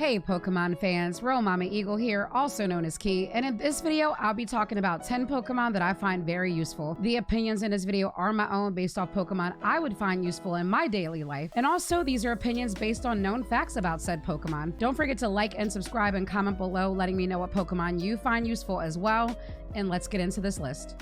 Hey Pokemon fans, Real Mama Eagle here, also known as Key, and in this video I'll be talking about 10 Pokemon that I find very useful. The opinions in this video are my own based off Pokemon I would find useful in my daily life, and also these are opinions based on known facts about said Pokemon. Don't forget to like and subscribe and comment below letting me know what Pokemon you find useful as well, and let's get into this list.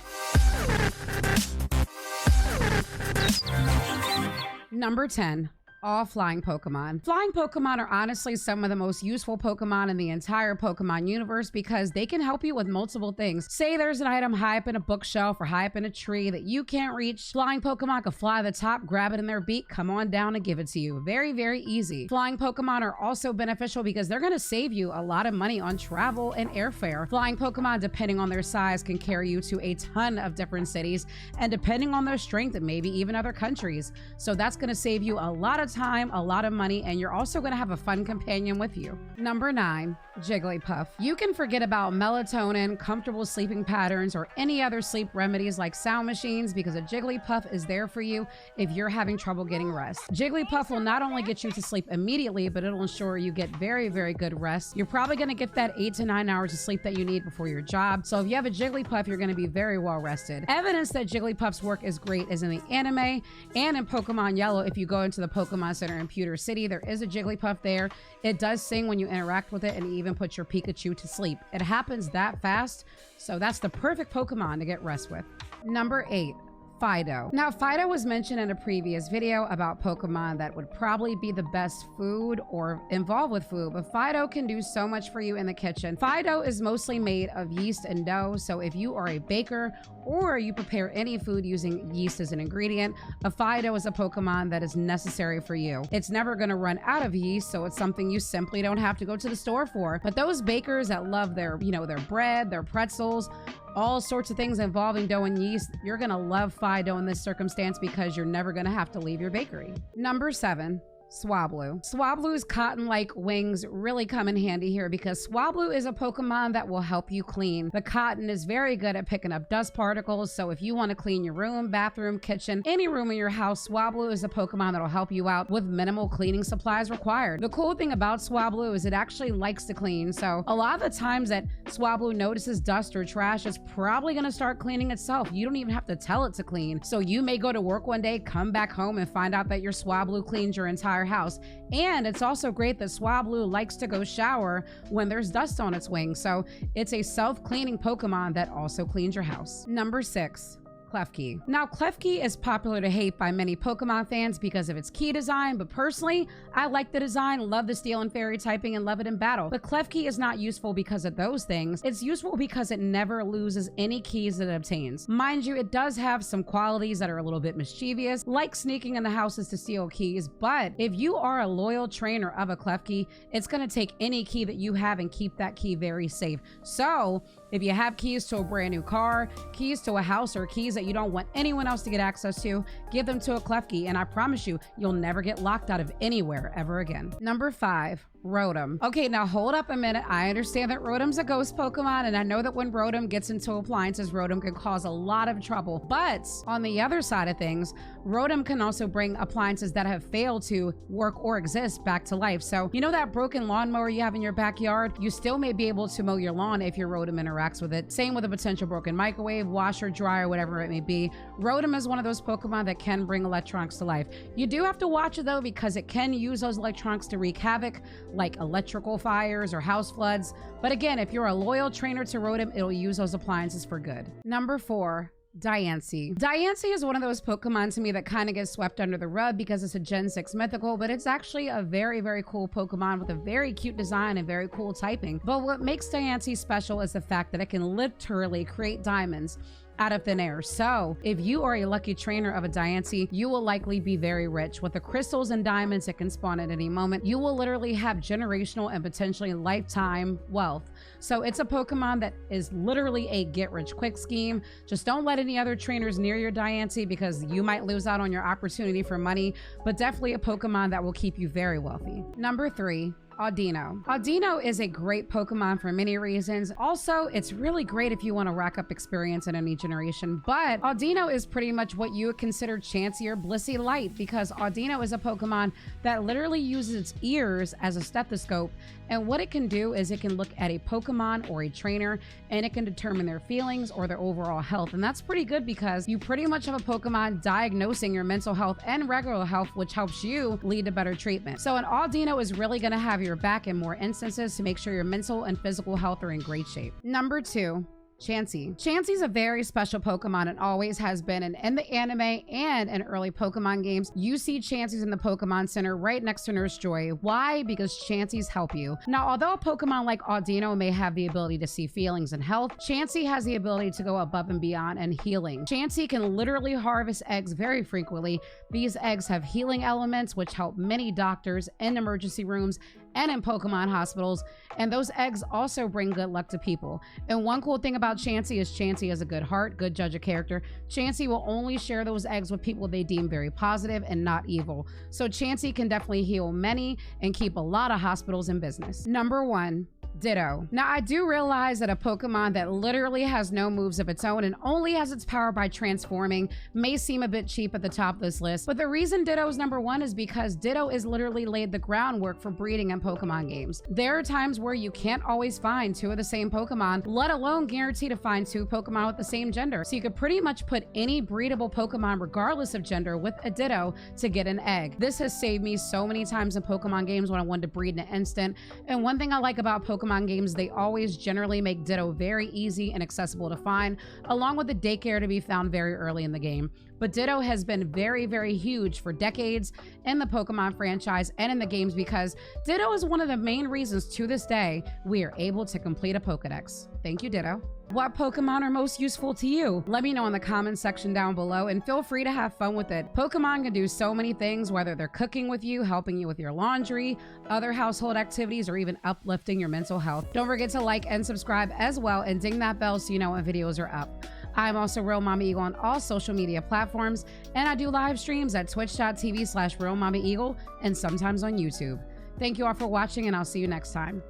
Number 10. All flying Pokemon. Flying Pokemon are honestly some of the most useful Pokemon in the entire Pokemon universe because they can help you with multiple things. Say there's an item high up in a bookshelf or high up in a tree that you can't reach. Flying Pokemon can fly to the top, grab it in their beak, come on down and give it to you. Very, very easy. Flying Pokemon are also beneficial because they're going to save you a lot of money on travel and airfare. Flying Pokemon, depending on their size, can carry you to a ton of different cities, and depending on their strength, maybe even other countries. So that's going to save you a lot of time, a lot of money, and you're also going to have a fun companion with you. Number 9, Jigglypuff. You can forget about melatonin, comfortable sleeping patterns, or any other sleep remedies like sound machines because a Jigglypuff is there for you if you're having trouble getting rest. Jigglypuff will not only get you to sleep immediately, but it'll ensure you get very, very good rest. You're probably going to get that 8 to 9 hours of sleep that you need before your job. So if you have a Jigglypuff, you're going to be very well rested. Evidence that Jigglypuff's work is great is in the anime and in Pokemon Yellow. If you go into the Pokemon Center in Pewter City, there is a Jigglypuff there. It does sing when you interact with it, and it even puts your Pikachu to sleep. It happens that fast, so that's the perfect Pokemon to get rest with. Number 8. Fido. Now, Fido was mentioned in a previous video about Pokemon that would probably be the best food or involved with food, but Fido can do so much for you in the kitchen. Fido is mostly made of yeast and dough, so if you are a baker or you prepare any food using yeast as an ingredient, a Fido is a Pokemon that is necessary for you. It's never going to run out of yeast, so it's something you simply don't have to go to the store for. But those bakers that love their, their bread, their pretzels, all sorts of things involving dough and yeast, you're going to love Fido in this circumstance because you're never going to have to leave your bakery. Number 7. Swablu. Swablu's cotton-like wings really come in handy here because Swablu is a Pokemon that will help you clean. The cotton is very good at picking up dust particles, so if you want to clean your room, bathroom, kitchen, any room in your house, Swablu is a Pokemon that'll help you out with minimal cleaning supplies required. The cool thing about Swablu is it actually likes to clean, so a lot of the times that Swablu notices dust or trash, it's probably going to start cleaning itself. You don't even have to tell it to clean. So you may go to work one day, come back home, and find out that your Swablu cleans your entire house. And it's also great that Swablu likes to go shower when there's dust on its wings, so it's a self-cleaning Pokemon that also cleans your house. Number 6. Klefki. Now, Klefki is popular to hate by many Pokemon fans because of its key design, but personally, I like the design, love the Steel and Fairy typing, and love it in battle. But Klefki is not useful because of those things. It's useful because it never loses any keys that it obtains. Mind you, it does have some qualities that are a little bit mischievous, like sneaking in the houses to steal keys, but if you are a loyal trainer of a Klefki, it's going to take any key that you have and keep that key very safe. So, if you have keys to a brand new car, keys to a house, or keys that you don't want anyone else to get access to, give them to a Klefki, and I promise you, you'll never get locked out of anywhere ever again. Number 5. Rotom. Okay, now hold up a minute. I understand that Rotom's a ghost Pokemon, and I know that when Rotom gets into appliances, Rotom can cause a lot of trouble. But on the other side of things, Rotom can also bring appliances that have failed to work or exist back to life. So, you know that broken lawnmower you have in your backyard? You still may be able to mow your lawn if your Rotom interacts with it. Same with a potential broken microwave, washer, dryer, whatever it may be. Rotom is one of those Pokemon that can bring electronics to life. You do have to watch it though, because it can use those electronics to wreak havoc, like electrical fires or house floods. But again, if you're a loyal trainer to Rotom, it'll use those appliances for good. Number 4. Diancie. Diancie is one of those Pokemon to me that kind of gets swept under the rug because it's a Gen 6 mythical, but it's actually a very, very cool Pokemon with a very cute design and very cool typing. But what makes Diancie special is the fact that it can literally create diamonds out of thin air. So if you are a lucky trainer of a Diancie, you will likely be very rich. With the crystals and diamonds it can spawn at any moment, you will literally have generational and potentially lifetime wealth. So it's a Pokemon that is literally a get rich quick scheme. Just don't let any other trainers near your Diancie because you might lose out on your opportunity for money, but definitely a Pokemon that will keep you very wealthy. Number 3. Audino. Audino is a great Pokemon for many reasons. Also, it's really great if you want to rack up experience in any generation, but Audino is pretty much what you would consider Chansey or Blissey Light, because Audino is a Pokemon that literally uses its ears as a stethoscope And what it can do is it can look at a Pokemon or a trainer and it can determine their feelings or their overall health. And that's pretty good because you pretty much have a Pokemon diagnosing your mental health and regular health, which helps you lead to better treatment. So an Audino is really going to have your back in more instances to make sure your mental and physical health are in great shape. Number 2. Chansey. Chansey's a very special Pokemon and always has been, and in the anime and in early Pokemon games, you see Chanseys in the Pokemon Center right next to Nurse Joy. Why? Because Chanseys help you. Now, although a Pokemon like Audino may have the ability to see feelings and health, Chansey has the ability to go above and beyond and healing. Chansey can literally harvest eggs very frequently. These eggs have healing elements, which help many doctors in emergency rooms and in Pokemon hospitals, and those eggs also bring good luck to people. And one cool thing about Chansey is Chansey has a good heart, good judge of character. Chansey will only share those eggs with people they deem very positive and not evil. So Chansey can definitely heal many and keep a lot of hospitals in business. Number 1. Ditto. Now, I do realize that a Pokemon that literally has no moves of its own and only has its power by transforming may seem a bit cheap at the top of this list, but the reason Ditto is number 1 is because Ditto is literally laid the groundwork for breeding in Pokemon games. There are times where you can't always find 2 of the same Pokemon, let alone guarantee to find 2 Pokemon with the same gender. So you could pretty much put any breedable Pokemon regardless of gender with a Ditto to get an egg. This has saved me so many times in Pokemon games when I wanted to breed in an instant. And one thing I like about Pokemon games, they always generally make Ditto very easy and accessible to find, along with the daycare to be found very early in the game. But Ditto has been very, very huge for decades in the Pokemon franchise and in the games because Ditto is one of the main reasons to this day we are able to complete a Pokedex. Thank you, Ditto. What Pokemon are most useful to you? Let me know in the comments section down below and feel free to have fun with it. Pokemon can do so many things, whether they're cooking with you, helping you with your laundry, other household activities, or even uplifting your mental health. Don't forget to like and subscribe as well and ding that bell so you know when videos are up. I'm also Real Mama Eagle on all social media platforms, and I do live streams at twitch.tv/RealMamaEagle and sometimes on YouTube. Thank you all for watching, and I'll see you next time.